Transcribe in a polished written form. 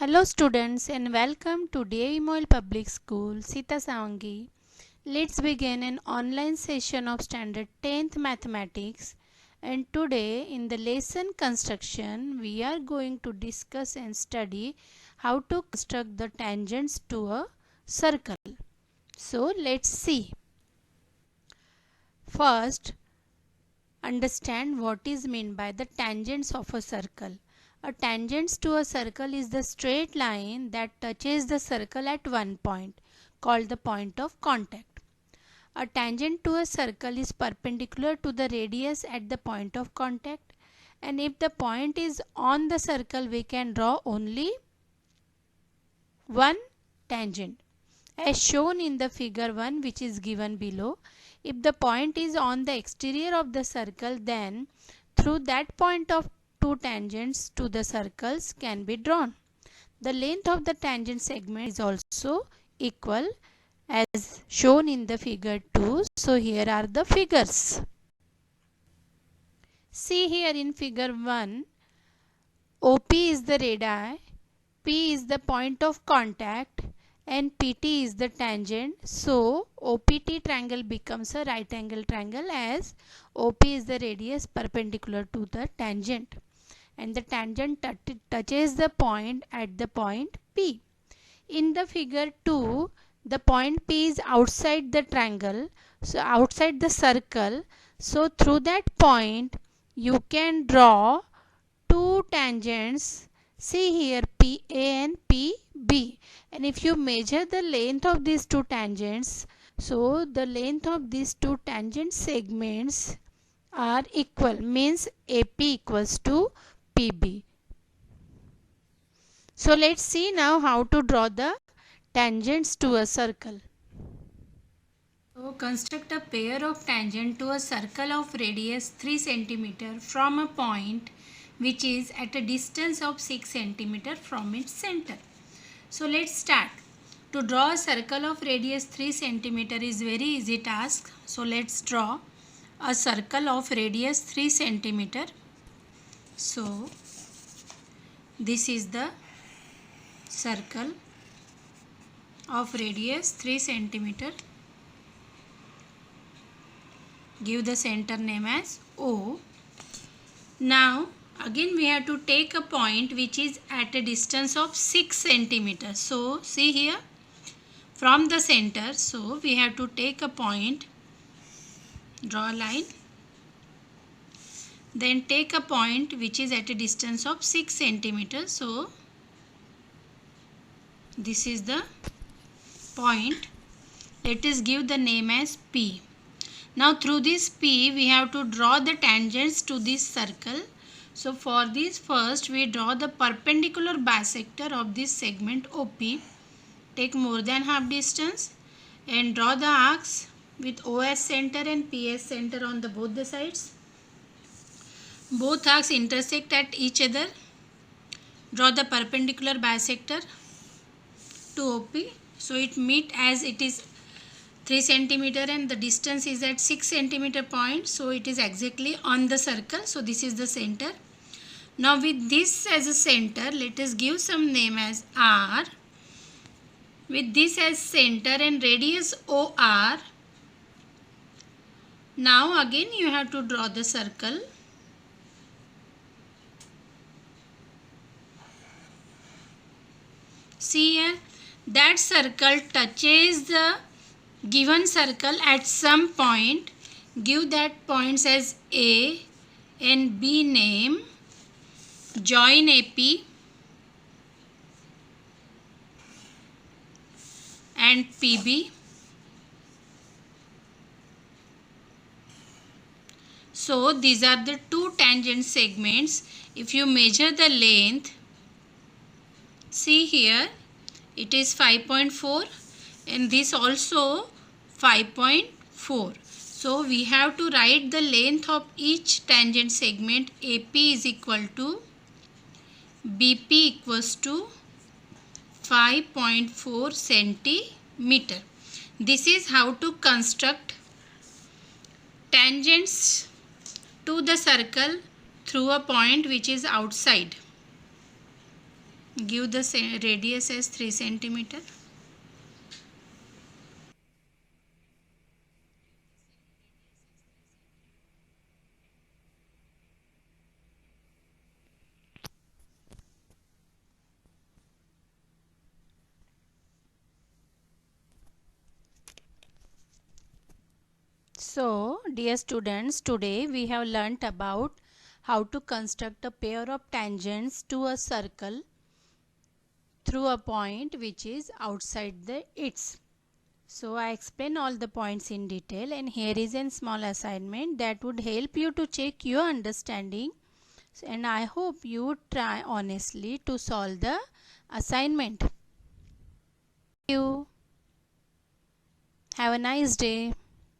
Hello students and welcome to DAV Moil Public School, Sita Savangi. Let's begin an online session of Standard 10th Mathematics, and today in the lesson construction we are going to discuss and study how to construct the tangents to a circle. So let's see. First, understand what is meant by the tangents of a circle. A tangent to a circle is the straight line that touches the circle at one point, called the point of contact. A tangent to a circle is perpendicular to the radius at the point of contact, and if the point is on the circle, we can draw only one tangent. As shown in the figure 1 which is given below, if the point is on the exterior of the circle, then through that point of two tangents to the circles can be drawn. The length of the tangent segment is also equal as shown in the figure 2. So here are the figures. See here in figure 1, OP is the radii, P is the point of contact, and PT is the tangent. So OPT triangle becomes a right angle triangle as OP is the radius perpendicular to the tangent, and the tangent touches the point at the point P. In the figure 2, the point P is outside the triangle, so outside the circle. So through that point you can draw two tangents. See here PA and PB, and if you measure the length of these two tangents, so the length of these two tangent segments are equal, means AP equals to PB. So let's see now how to draw the tangents to a circle. So construct a pair of tangent to a circle of radius 3 cm from a point which is at a distance of 6 cm from its center. So let's start. To draw a circle of radius 3 cm is very easy task. So let's draw a circle of radius 3 cm. So this is the circle of radius 3 cm. Give the center name as O. Now again we have to take a point which is at a distance of 6 cm. So see here from the center, so we have to take a point, draw a line, then take a point which is at a distance of 6 cm. So this is the point. Let us give the name as P. Now through this P we have to draw the tangents to this circle. So for this, first we draw the perpendicular bisector of this segment OP. Take more than half distance and draw the arcs with OS center and PS center on the both the sides. Both arcs intersect at each other. Draw the perpendicular bisector to OP. So it meet as it is 3 cm and the distance is at 6 cm point. So it is exactly on the circle. So this is the center. Now with this as a center, let us give some name as R. With this as center and radius OR. Now again you have to draw the circle. See here, that circle touches the given circle at some point. Give that points as A and B name. Join AP and PB. So these are the two tangent segments. If you measure the length, see here it is 5.4 and this also 5.4. So we have to write the length of each tangent segment. AP is equal to BP equals to 5.4 centimeter. This is how to construct tangents to the circle through a point which is outside. Give the radius as 3 centimeter. So, dear students, today we have learnt about how to construct a pair of tangents to a circle through a point which is outside the its. So, I explain all the points in detail, and here is a small assignment that would help you to check your understanding, and I hope you would try honestly to solve the assignment. Thank you. Have a nice day.